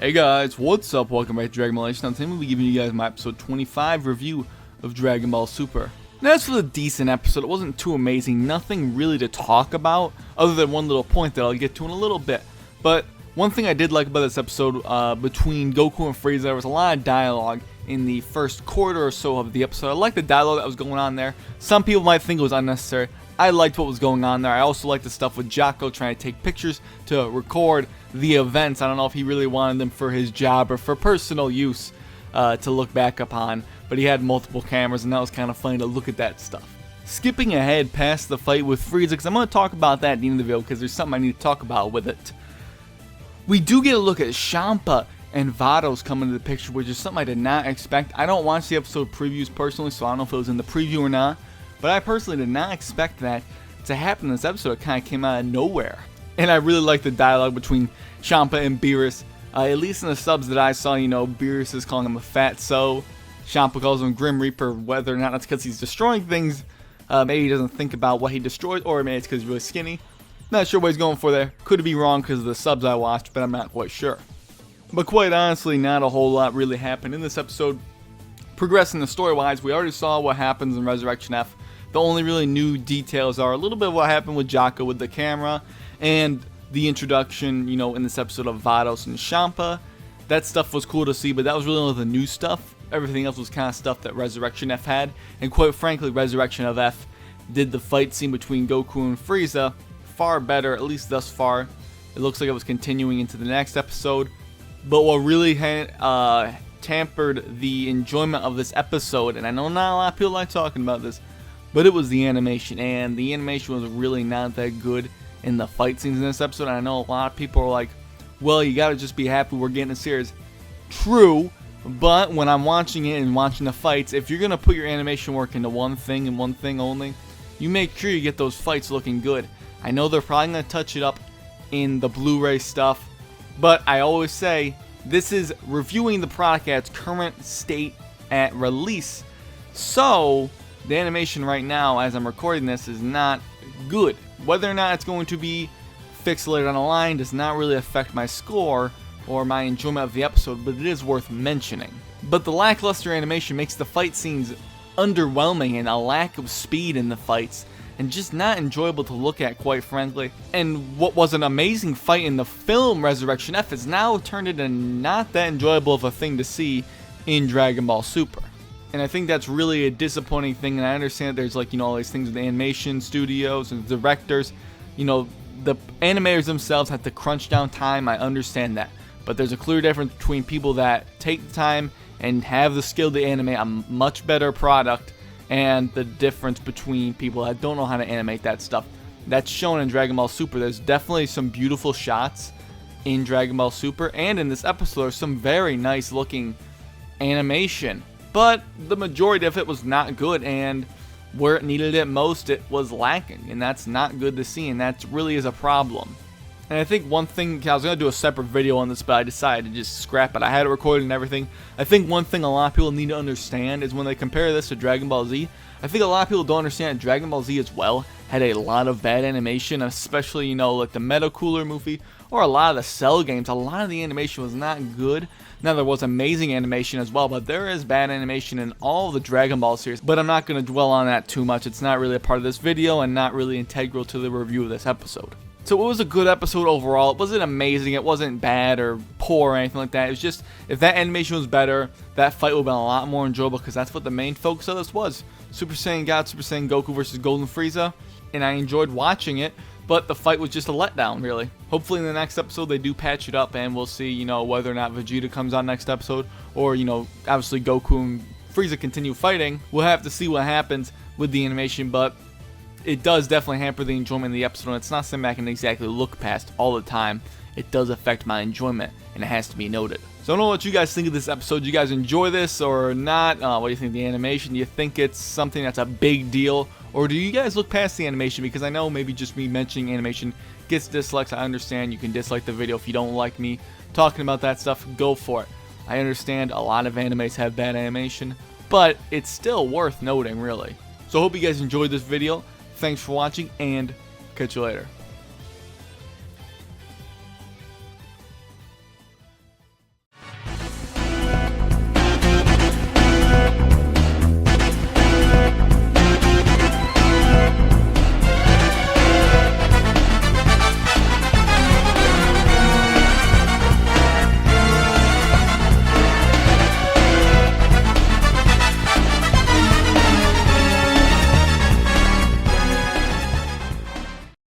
Hey guys, what's up? Welcome back to Dragon Ball Nation. Today we'll be giving you guys my episode 25 review of Dragon Ball Super. Now, this was a decent episode. It wasn't too amazing. Nothing really to talk about other than one little point that I'll get to in a little bit. But one thing I did like about this episode, between Goku and Frieza, there was a lot of dialogue in the first quarter or so of the episode. I liked the dialogue that was going on there. Some people might think it was unnecessary. I liked what was going on there. I also liked the stuff with Jocko trying to take pictures to record the events. I don't know if he really wanted them for his job or for personal use to look back upon, but he had multiple cameras, and that was kind of funny to look at that stuff. Skipping ahead past the fight with Frieza, because I'm going to talk about that at the end of the video, because there's something I need to talk about with it. We do get a look at Champa and Vados come into the picture, which is something I did not expect. I don't watch the episode previews personally, so I don't know if it was in the preview or not, but I personally did not expect that to happen in this episode. It kind of came out of nowhere. And I really like the dialogue between Champa and Beerus. At least in the subs that I saw, Beerus is calling him a fatso. Champa calls him Grim Reaper, whether or not that's because he's destroying things. Maybe he doesn't think about what he destroyed, or maybe it's because he's really skinny. Not sure what he's going for there. Could be wrong because of the subs I watched, but I'm not quite sure. But quite honestly, not a whole lot really happened in this episode. Progressing the story-wise, we already saw what happens in Resurrection F. The only really new details are a little bit of what happened with Jocko with the camera, and the introduction, in this episode of Vados and Champa. That stuff was cool to see, but that was really only the new stuff. Everything else was kind of stuff that Resurrection F had, and quite frankly, Resurrection of F did the fight scene between Goku and Frieza far better, at least thus far. It looks like it was continuing into the next episode, but what really tampered the enjoyment of this episode, and I know not a lot of people like talking about this, but it was the animation, and the animation was really not that good in the fight scenes in this episode. And I know a lot of people are like, well, you gotta just be happy we're getting a series. True, but when I'm watching it and watching the fights, if you're gonna put your animation work into one thing and one thing only, you make sure you get those fights looking good. I know they're probably gonna touch it up in the Blu-ray stuff, but I always say this is reviewing the product at its current state at release. So the animation right now, as I'm recording this, is not good. Whether or not it's going to be fixed later down the line does not really affect my score or my enjoyment of the episode, but it is worth mentioning. But the lackluster animation makes the fight scenes underwhelming, and a lack of speed in the fights, and just not enjoyable to look at, quite frankly. And what was an amazing fight in the film Resurrection F is now turned into not that enjoyable of a thing to see in Dragon Ball Super. And I think that's really a disappointing thing, and I understand that there's all these things with the animation studios and directors. The animators themselves have to crunch down time, I understand that. But there's a clear difference between people that take the time and have the skill to animate a much better product, and the difference between people that don't know how to animate that stuff. That's shown in Dragon Ball Super. There's definitely some beautiful shots in Dragon Ball Super, and in this episode there's some very nice looking animation. But the majority of it was not good, and where it needed it most, it was lacking, and that's not good to see, and that really is a problem. And I think one thing, I was going to do a separate video on this, but I decided to just scrap it. I had it recorded and everything. I think one thing a lot of people need to understand is when they compare this to Dragon Ball Z, I think a lot of people don't understand that Dragon Ball Z as well had a lot of bad animation, especially, like the Meta Cooler movie, or a lot of the Cell games. A lot of the animation was not good. Now, there was amazing animation as well, but there is bad animation in all of the Dragon Ball series. But I'm not going to dwell on that too much. It's not really a part of this video and not really integral to the review of this episode. So it was a good episode overall. It wasn't amazing. It wasn't bad or poor or anything like that. It was just, if that animation was better, that fight would have been a lot more enjoyable, because that's what the main focus of this was. Super Saiyan God, Super Saiyan Goku versus Golden Frieza. And I enjoyed watching it, but the fight was just a letdown, really. Hopefully in the next episode they do patch it up, and we'll see, whether or not Vegeta comes on next episode, or, obviously Goku and Frieza continue fighting. We'll have to see what happens with the animation, but it does definitely hamper the enjoyment of the episode, and it's not something I can exactly look past all the time. It does affect my enjoyment, and it has to be noted. So I don't know what you guys think of this episode. Do you guys enjoy this or not? What do you think of the animation? Do you think it's something that's a big deal? Or do you guys look past the animation? Because I know maybe just me mentioning animation gets dislikes. I understand you can dislike the video if you don't like me talking about that stuff. Go for it. I understand a lot of animes have bad animation, but it's still worth noting, really. So I hope you guys enjoyed this video. Thanks for watching, and catch you later.